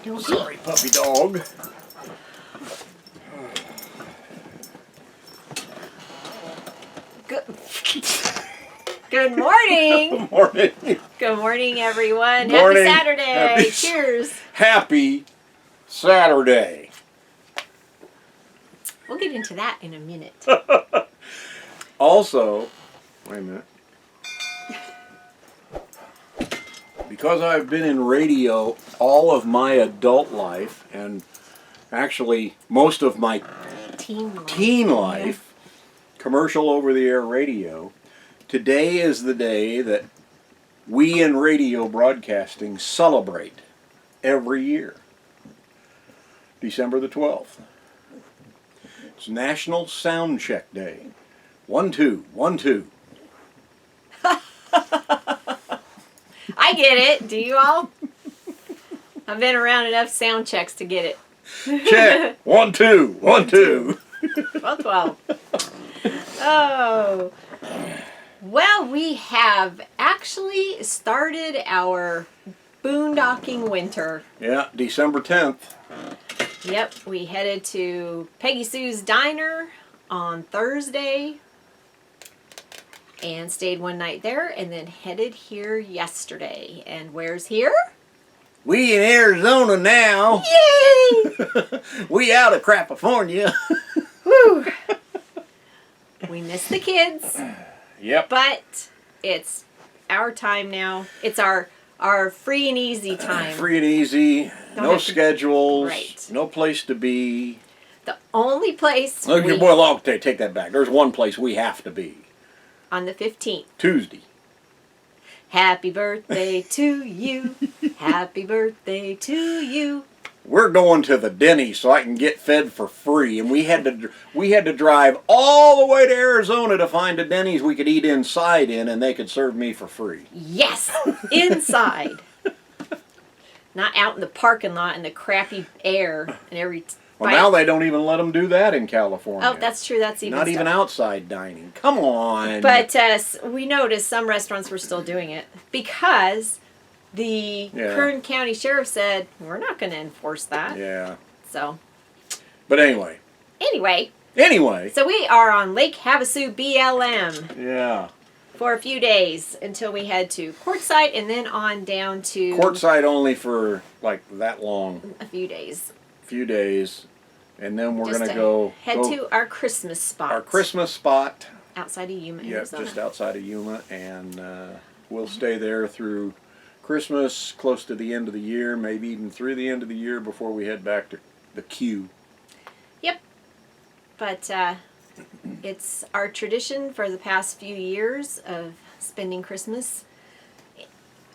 doggy. Sorry, puppy dog. Good morning. Morning. Good morning, everyone. Morning. Happy Saturday. Happy- Cheers. Happy Saturday. We'll get into that in a minute. Also, wait a minute. Because I've been in radio all of my adult life, and actually most of my teen life, commercial over-the-air radio, today is the day that we in radio broadcasting celebrate every year. December the 12th. It's National Sound Check Day. 1, 2, 1, 2. I get it. Do you all? I've been around enough sound checks to get it. Check. 1, 2, 1, 2. 12. Oh. Well, we have actually started our boondocking winter. Yeah, December 10th. Yep, we headed to Peggy Sue's Diner on Thursday and stayed one night there and then headed here yesterday. And where's here? We in Arizona now. Yay! We out of California. Whew. We miss the kids, Yep. but it's our time now. It's our free and easy time. Free and easy. Don't No have to- schedules. Right. No place to be. The only place Look, your boy Log, take that back. There's one place we have to be. on the 15th. Tuesday. Happy birthday to you. Happy birthday to you. We're going to the Denny's so I can get fed for free, and we had to drive all the way to Arizona to find a Denny's we could eat inside in, and they could serve me for free. Yes, inside. Not out in the parking lot in the crappy air and every. Well, now they don't even let them do that in California. Oh, that's true. That's even not even stuff. outside dining. Come on. But we noticed some restaurants were still doing it because the Kern County Sheriff said we're not going to enforce that. Yeah. So. But anyway. Anyway. So we are on Lake Havasu BLM. Yeah. For a few days until we head to Quartzsite and then on down to Quartzsite only for like that long. a few days. Few days, and then we're Just gonna to head to our Christmas spot. Our Christmas spot. Outside of Yuma, Yeah, Arizona. just outside of Yuma, and we'll stay there through Christmas, close to the end of the year, maybe even through the end of the year before we head back to the Q. Yep. But it's our tradition for the past few years of spending Christmas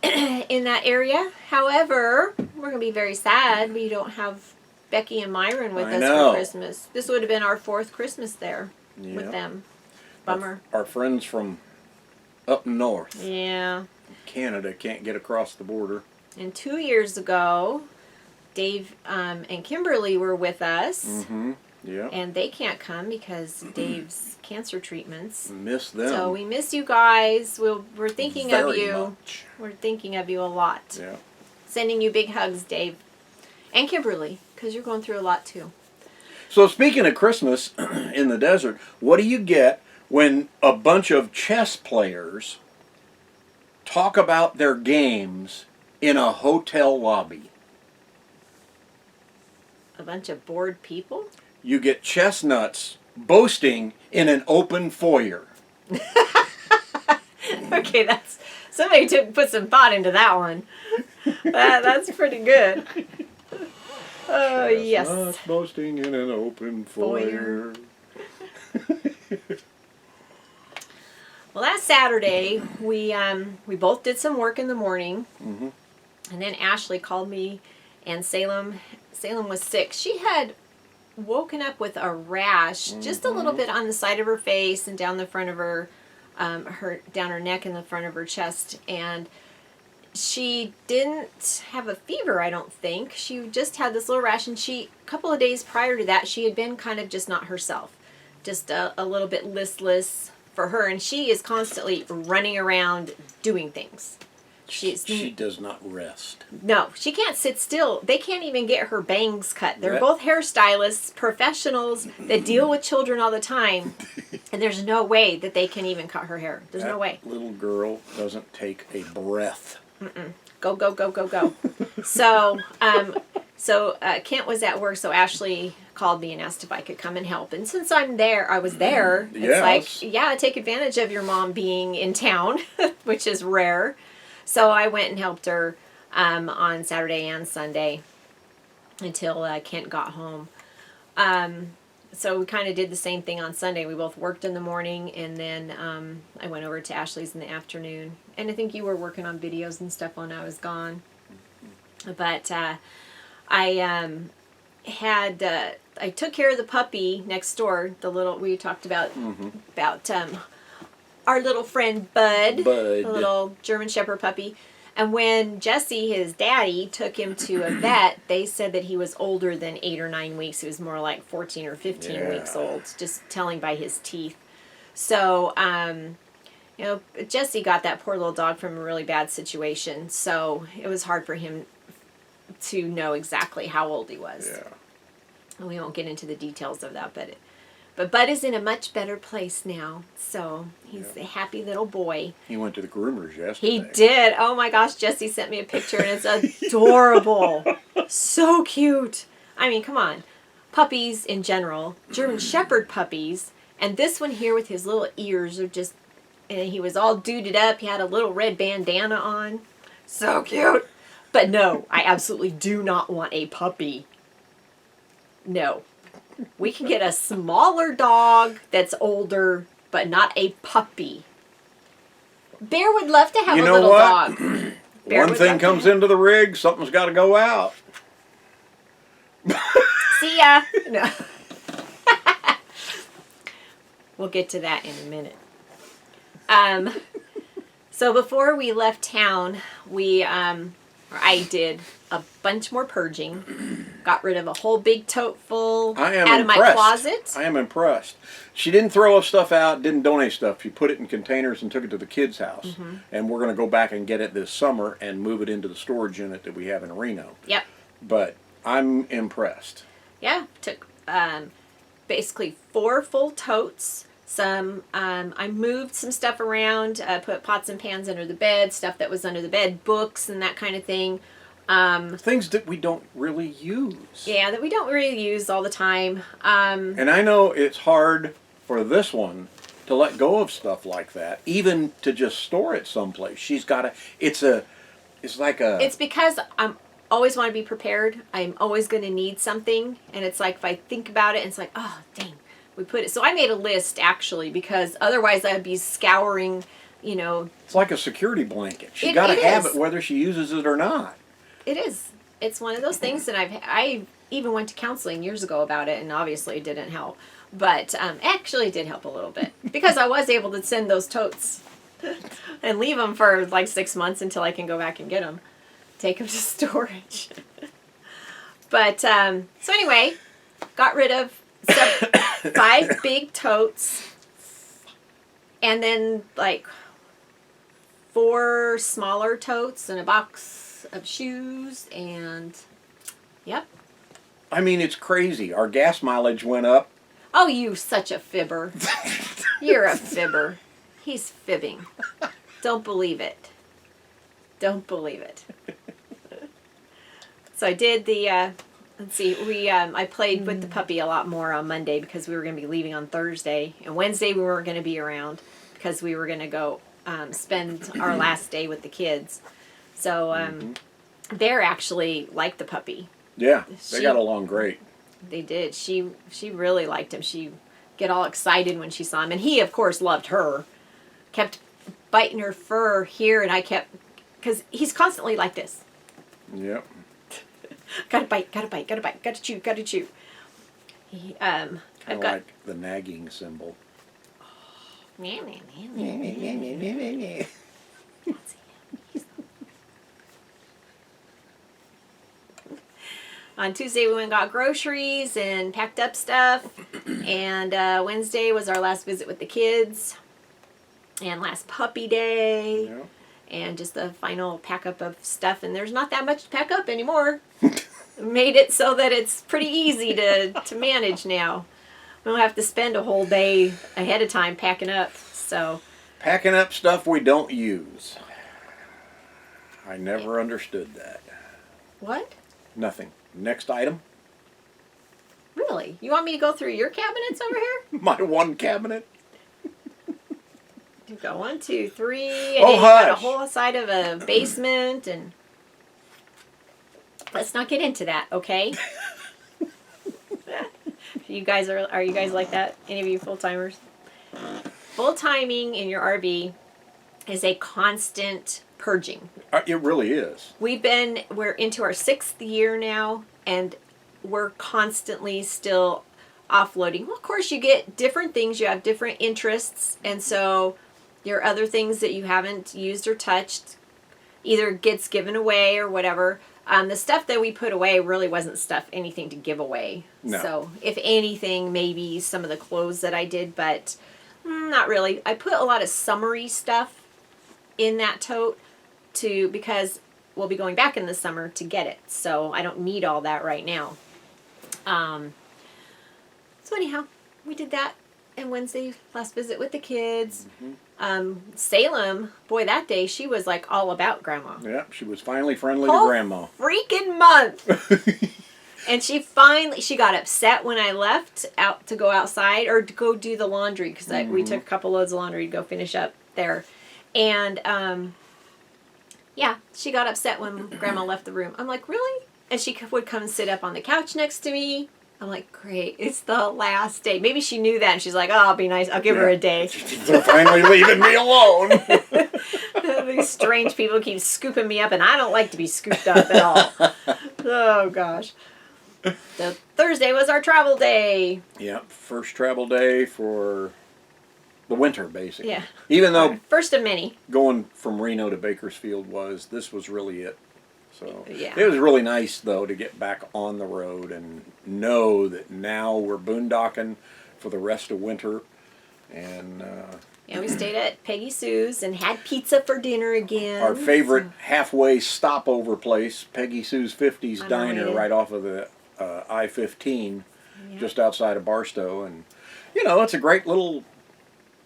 in that area. However, we're going to be very sad we don't have Becky and Myron with us for Christmas. This would have been our 4th Christmas there with them. Bummer. Our friends from up north. Yeah. Canada can't get across the border. And 2 years ago, Dave and Kimberly were with us. Mm-hmm. Yeah. And they can't come because Dave's cancer treatments. Miss them. So we miss you guys. We're thinking of Very you. much. We're thinking of you a lot. Yeah. Sending you big hugs, Dave. And Kimberly, because you're going through a lot too. So speaking of Christmas in the desert, what do you get when a bunch of chess players talk about their games in a hotel lobby? A bunch of bored people? You get chestnuts boasting in an open foyer. Okay, that's somebody put some thought into that one. That's pretty good. Oh, yes. Chestnuts boasting in an open foyer. Well, last Saturday we both did some work in the morning, Mm-hmm. and then Ashley called me, and Salem was sick. She had woken up with a rash, just a little bit on the side of her face and down the front of her down her neck and the front of her chest, and she didn't have a fever, I don't think. She just had this little rash, and a couple of days prior to that, she had been kind of just not herself, just a little bit listless for her, and she is constantly running around doing things. She does not rest. No, she can't sit still. They can't even get her bangs cut. They're That- both hairstylists, professionals that deal with children all the time. And there's no way that they can even cut her hair. There's no way. Little girl doesn't take a breath. Go, go, go, go, go. So Kent was at work, so Ashley called me and asked if I could come and help. And since I was there, Yes. it's like, take advantage of your mom being in town, which is rare. So I went and helped her on Saturday and Sunday until Kent got home. So we kind of did the same thing on Sunday. We both worked in the morning, and then I went over to Ashley's in the afternoon. And I think you were working on videos and stuff when I was gone. But I took care of the puppy next door. The little we talked about our little friend Bud, the little German Shepherd puppy. And when Jesse, his daddy, took him to a vet, they said that he was older than 8 or 9 weeks. He was more like 14 or 15 weeks old, just telling by his teeth. So, Jesse got that poor little dog from a really bad situation. So it was hard for him to know exactly how old he was. Yeah. And we won't get into the details of that, but Bud is in a much better place now. So he's a happy little boy. He went to the groomers yesterday. He did. Oh my gosh, Jesse sent me a picture and it's adorable. So cute. I mean, come on. Puppies in general, German Shepherd puppies, and this one here with his little ears are just, and he was all duded up. He had a little red bandana on. So cute. But no, I absolutely do not want a puppy. No. We can get a smaller dog that's older, but not a puppy. Bear would love to have a little dog. Bear One thing comes into the rig, something's got to go out. See ya. No. We'll get to that in a minute. So before we left town, I did a bunch more purging. Got rid of a whole big tote full out of my closet. I am impressed. She didn't throw stuff out, didn't donate stuff. She put it in containers and took it to the kids' house. And we're going to go back and get it this summer and move it into the storage unit that we have in Reno. Yep. But I'm impressed. Yeah. Took basically 4 full totes. I moved some stuff around, put pots and pans under the bed, stuff that was under the bed, books and that kind of thing. Things that we don't really use. Yeah, that we don't really use all the time. And I know it's hard for this one to let go of stuff like that, even to just store it someplace. She's got to, it's because I'm always want to be prepared. I'm always going to need something. And it's like, if I think about it, it's like, oh, dang. We put it. So I made a list actually, because otherwise I'd be scouring, It's like a security blanket. She got to have it whether she uses it or not. It is. It's one of those things that I even went to counseling years ago about it, and obviously it didn't help. But actually it did help a little bit, because I was able to send those totes and leave them for like 6 months until I can go back and get them, take them to storage. But so anyway, got rid of 5 big totes, and then like 4 smaller totes and a box of shoes, and yep. I mean, it's crazy. Our gas mileage went up. Oh, you such a fibber. You're a fibber. He's fibbing. Don't believe it. Don't believe it. So I did the let's see, I played with the puppy a lot more on Monday because we were going to be leaving on Thursday. And Wednesday we weren't going to be around because we were going to go spend our last day with the kids. So Bear actually liked the puppy. Yeah, they got along great. They did. She really liked him. She'd get all excited when she saw him. And he, of course, loved her. Kept biting her fur here, and I kept... Because he's constantly like this. Yep. Gotta bite, gotta bite, gotta bite, gotta chew, gotta chew. He, kind of like the nagging symbol. On Tuesday we went and got groceries and packed up stuff. And Wednesday was our last visit with the kids. And last puppy day. Yep. and just the final pack up of stuff. And there's not that much to pack up anymore. Made it so that it's pretty easy to manage now. We don't have to spend a whole day ahead of time packing up. So Packing up stuff we don't use. I never understood that. what? Nothing. Next item. Really? You want me to go through your cabinets over here? My one cabinet. You've got 1, 2, 3, and Oh, then you got a hush. whole side of a basement, and let's not get into that, okay? You guys are you guys like that? Any of you full timers? Full timing in your RV is a constant purging. It really is. We're into our 6th year now, and we're constantly still offloading. Well, of course, you get different things. You have different interests, and so your other things that you haven't used or touched either gets given away or whatever. The stuff that we put away really wasn't anything to give away. No. So, if anything, maybe some of the clothes that I did, but not really. I put a lot of summery stuff in that tote because we'll be going back in the summer to get it. So I don't need all that right now. So anyhow, we did that. And Wednesday, last visit with the kids. Salem, boy, that day she was like all about Grandma. Yeah, she was finally friendly Whole to Grandma. freaking month. And she got upset when I left out to go outside or to go do the laundry because we took a couple loads of laundry to go finish up there. And yeah, she got upset when Grandma left the room. I'm like, really? And she would come and sit up on the couch next to me. I'm like, great, it's the last day. Maybe she knew that, and she's like, oh, I'll be nice. I'll give her a day. They're finally leaving me alone. These strange people keep scooping me up, and I don't like to be scooped up at all. Oh, gosh. So Thursday was our travel day. Yep, first travel day for the winter, basically. Yeah. Even though First of many. going from Reno to Bakersfield this was really it. So Yeah. it was really nice, though, to get back on the road and know that now we're boondocking for the rest of winter. And Yeah, we stayed at Peggy Sue's and had pizza for dinner again. our favorite halfway stopover place, Peggy Sue's 50s I know, Diner, yeah. right off of the I-15, just outside of Barstow. And, it's a great little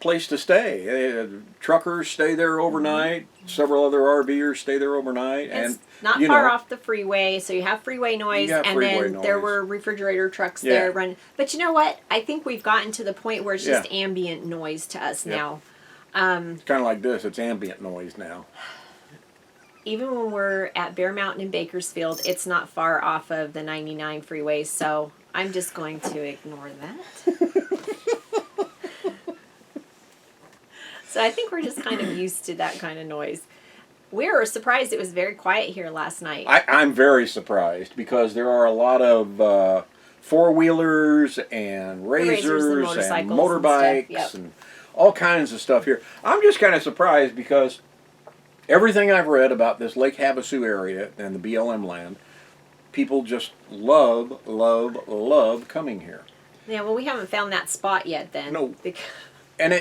place to stay. Truckers stay there overnight. Several other RVers stay there overnight. It's And not far off the freeway, so you have freeway noise, got and freeway then there noise. were refrigerator trucks Yeah. there running. But you know what? I think we've gotten to the point where it's just Yeah. ambient noise to us Yep. now. It's kind of like this. It's ambient noise now. Even when we're at Bear Mountain in Bakersfield, it's not far off of the 99 freeway, so I'm just going to ignore that. So I think we're just kind of used to that kind of noise. We were surprised it was very quiet here last night. I'm very surprised because there are a lot of four-wheelers and razors and motorcycles and motorbikes stuff, yep. and all kinds of stuff here. I'm just kind of surprised because everything I've read about this Lake Havasu area and the BLM land, people just love coming here. Yeah, well, we haven't found that spot yet then. No. And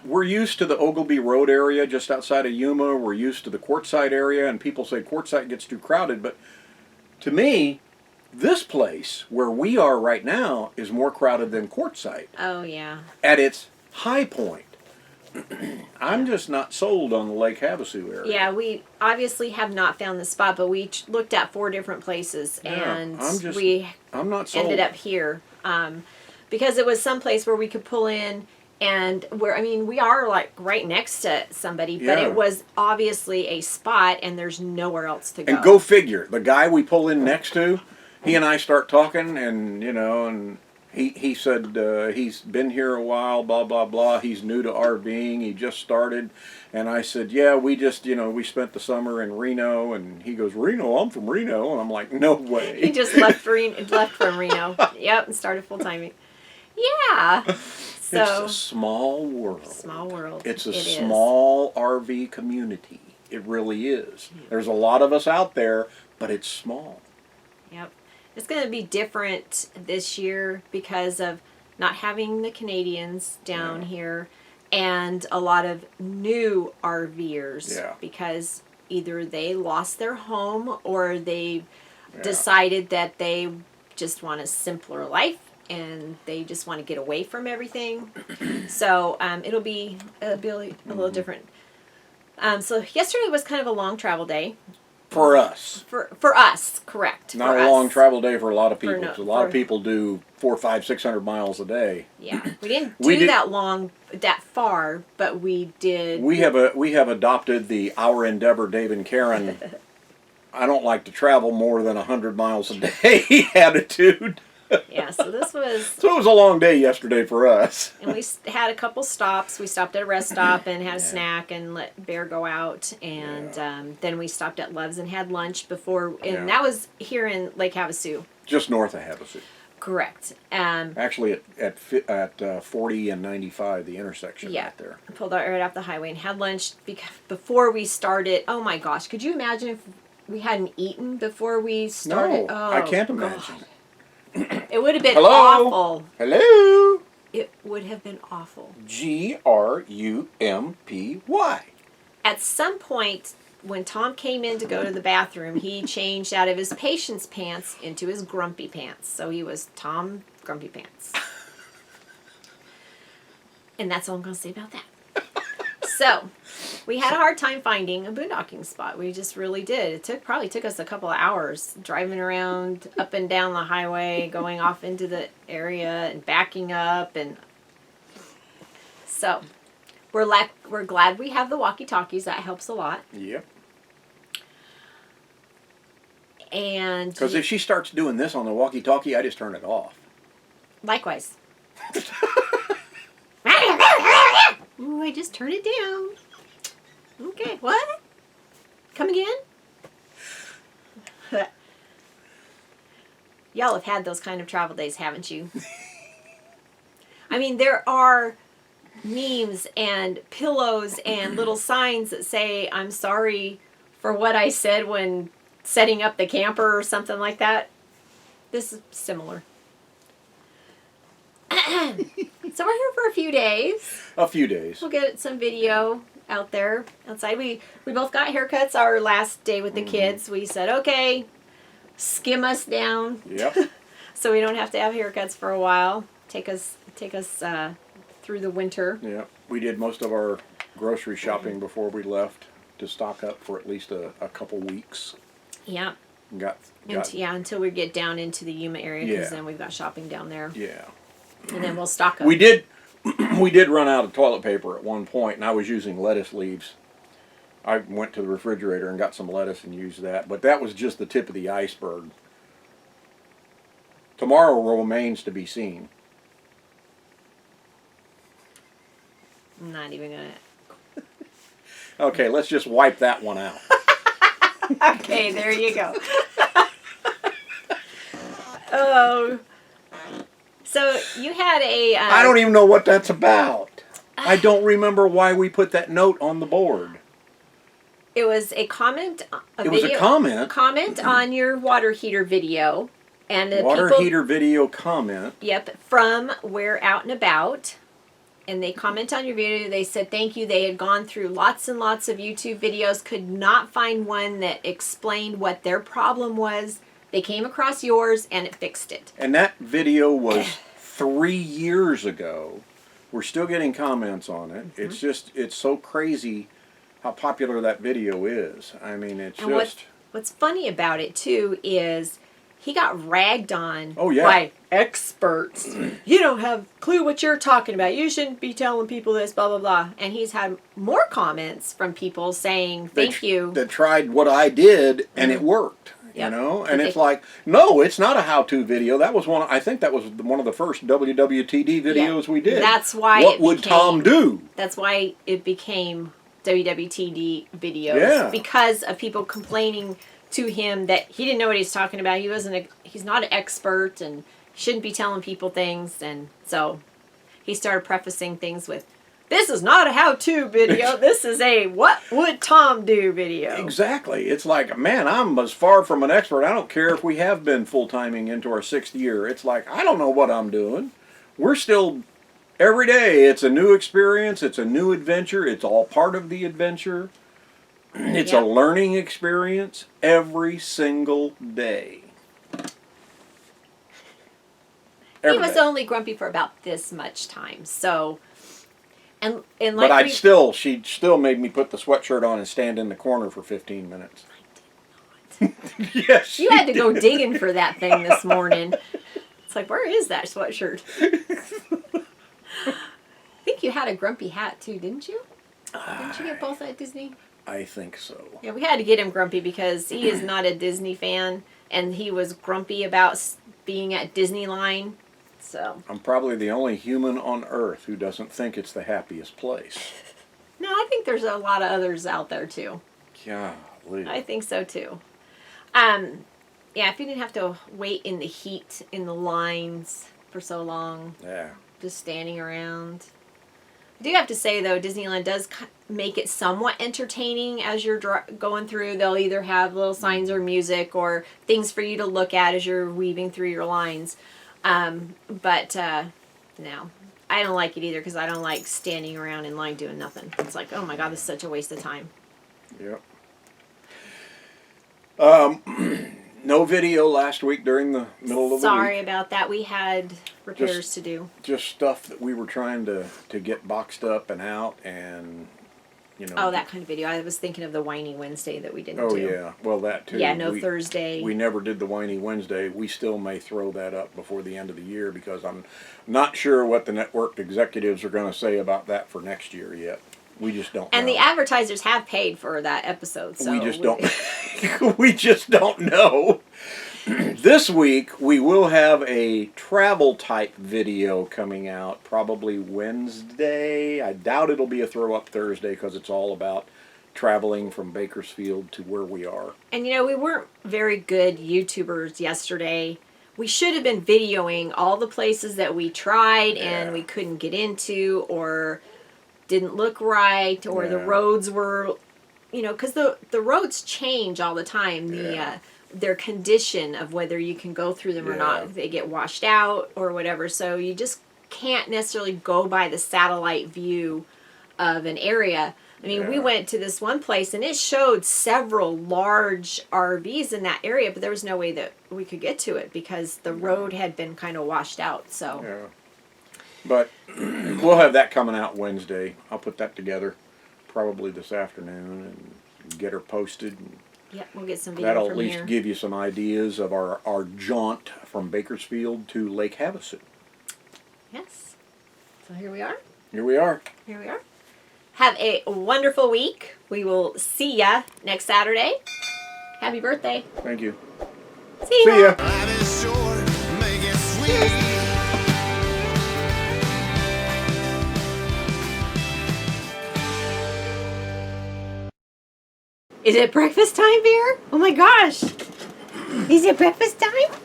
we're used to the Ogilvie Road area just outside of Yuma. We're used to the Quartzsite area, and people say Quartzsite gets too crowded. But to me, this place where we are right now is more crowded than Quartzsite Oh, yeah. at its high point. I'm just not sold on the Lake Havasu area. Yeah, we obviously have not found the spot, but we looked at 4 different places, Yeah, and I'm not sold. ended up here. Because it was someplace where we could pull in, and we are like right next to somebody, but Yeah. it was obviously a spot, and there's nowhere else to go. And go figure, the guy we pull in next to, he and I start talking, and and he said he's been here a while, blah blah blah. He's new to RVing, he just started, and I said, yeah, we just we spent the summer in Reno, and he goes, Reno? I'm from Reno, and I'm like, no way. He just left from Reno. Yep, and started full timing. Yeah. So It's a small world. small world. It's a It is. small RV community. It really is. There's a lot of us out there, but it's small. Yep. It's going to be different this year because of not having the Canadians down here. and a lot of new RVers. Yeah. Because either they lost their home or they Yeah. decided that they just want a simpler life and they just want to get away from everything. So it'll be a little different. So yesterday was kind of a long travel day. For us. For us, correct. Not for a us. long travel day for a lot of people. no- A lot of for- people do 400, 500, 600 miles a day. Yeah, we didn't We do did- that far, but we did. We have adopted the Our Endeavor Dave and Karen. I don't like to travel more than 100 miles a day attitude. Yeah, so this was, So it was a long day yesterday for us. and we had a couple stops. We stopped at a rest stop and had a Yeah. snack and let Bear go out, and then we stopped at Love's and had lunch before, and Yeah. that was here in Lake Havasu. Just north of Havasu. Correct. Actually, at 40 and 95, the intersection Yeah. right there. Pulled out right off the highway and had lunch before we started. Oh my gosh, could you imagine if we hadn't eaten before we started? No, I can't God. imagine. It would have been Hello? awful. Hello? It would have been awful. GRUMPY. At some point, when Tom came in to go to the bathroom, he changed out of his patience pants into his grumpy pants. So he was Tom Grumpy Pants. And that's all I'm going to say about that. So, we had a hard time finding a boondocking spot. We just really did. It probably took us a couple of hours driving around up and down the highway, going off into the area and backing up. And so, we're glad we have the walkie-talkies. That helps a lot. Yep. And Because if she starts doing this on the walkie-talkie, I just turn it off. likewise. Ooh, I just turned it down. Okay, what? Come again? Y'all have had those kind of travel days, haven't you? I mean, there are memes and pillows and little signs that say, I'm sorry for what I said when setting up the camper or something like that. This is similar. So we're here for a few days. A few days. We'll get some video out there outside. We both got haircuts our last day with the kids. We said, okay, skim us down Yep. so we don't have to have haircuts for a while. Take us through the winter. Yep. We did most of our grocery shopping before we left to stock up for at least a couple weeks. Yeah. Got Until we get down into the Yuma area, because Yeah. then we've got shopping down there. yeah. And then we'll stock up. We did run out of toilet paper at one point, and I was using lettuce leaves. I went to the refrigerator and got some lettuce and used that, but that was just the tip of the iceberg. Tomorrow remains to be seen. I'm not even going to. Okay, let's just wipe that one out. Okay, there you go. Oh. So you had a... I don't even know what that's about. I don't remember why we put that note on the board. It was a comment. It was a comment. Comment on your water heater video, and the Water people, heater video comment. Yep, from We're Out and About, and they comment on your video. They said thank you. They had gone through lots and lots of YouTube videos, could not find one that explained what their problem was. They came across yours, and it fixed it. And that video was 3 years ago. We're still getting comments on it. Mm-hmm. It's so crazy how popular that video is. I mean, it's And just... what's funny about it too is he got ragged on Oh, yeah. by experts. You don't have a clue what you're talking about. You shouldn't be telling people this, blah, blah, blah. And he's had more comments from people saying, thank you. That tried what I did, and it worked. Yep. You know, and it's like, no, it's not a how-to video. That was I think that was one of the first WWTD videos we did. That's why What it would became- Tom do? That's why it became WWTD videos. Yeah. Because of people complaining to him that he didn't know what he's talking about. He's not an expert and shouldn't be telling people things. And so he started prefacing things with, this is not a how-to video. This is a what would Tom do video. Exactly. It's like, man, I'm as far from an expert. I don't care if we have been full-timing into our 6th year. It's like, I don't know what I'm doing. We're still Every day, it's a new experience. It's a new adventure. It's all part of the adventure. It's a learning experience every single day. He was only grumpy for about this much time, so... And like but she'd still made me put the sweatshirt on and stand in the corner for 15 minutes. I did not. Yes, you had to go digging for that thing this morning. It's like, where is that sweatshirt? I think you had a grumpy hat too, didn't you? Didn't you get both at Disney? I think so. Yeah, we had to get him grumpy because he is not a Disney fan, and he was grumpy about being at Disneyland. So I'm probably the only human on Earth who doesn't think it's the happiest place. No, I think there's a lot of others out there too. Golly. I think so too. Yeah, if you didn't have to wait in the heat in the lines for so long, just standing around. I do have to say though, Disneyland does make it somewhat entertaining as you're going through. They'll either have little signs or music or things for you to look at as you're weaving through your lines. But no, I don't like it either because I don't like standing around in line doing nothing. It's like, oh my God, this is such a waste of time. Yep. No video last week during the middle of the week. Sorry about that. We had repairs to do. Just stuff that we were trying to get boxed up and out, and Oh, that kind of video. I was thinking of the Whiny Wednesday that we didn't do. Oh yeah, well that too. Yeah, Thursday. We never did the Whiny Wednesday. We still may throw that up before the end of the year because I'm not sure what the network executives are going to say about that for next year yet. We just don't know. And the advertisers have paid for that episode, so we just don't. We just don't know. This week we will have a travel type video coming out probably Wednesday. I doubt it'll be a throw up Thursday because it's all about traveling from Bakersfield to where we are. And we weren't very good YouTubers yesterday. We should have been videoing all the places that we tried and we couldn't get into or didn't look right or the roads were, because the roads change all the time. Their condition of whether you can go through them or not. They get washed out or whatever. So you just can't necessarily go by the satellite view of an area. I mean, we went to this one place and it showed several large RVs in that area, but there was no way that we could get to it because the road had been kind of washed out. So. Yeah. But we'll have that coming out Wednesday. I'll put that together probably this afternoon and get her posted. Yeah, we'll get some video That'll from at least here. give you some ideas of our jaunt from Bakersfield to Lake Havasu. Yes. So here we are. Here we are. Here we are. Have a wonderful week. We will see ya next Saturday. Happy birthday. Thank you. See ya. See ya. Life is short, make it sweet. Is it breakfast time, Bear? Oh my gosh. Is it breakfast time?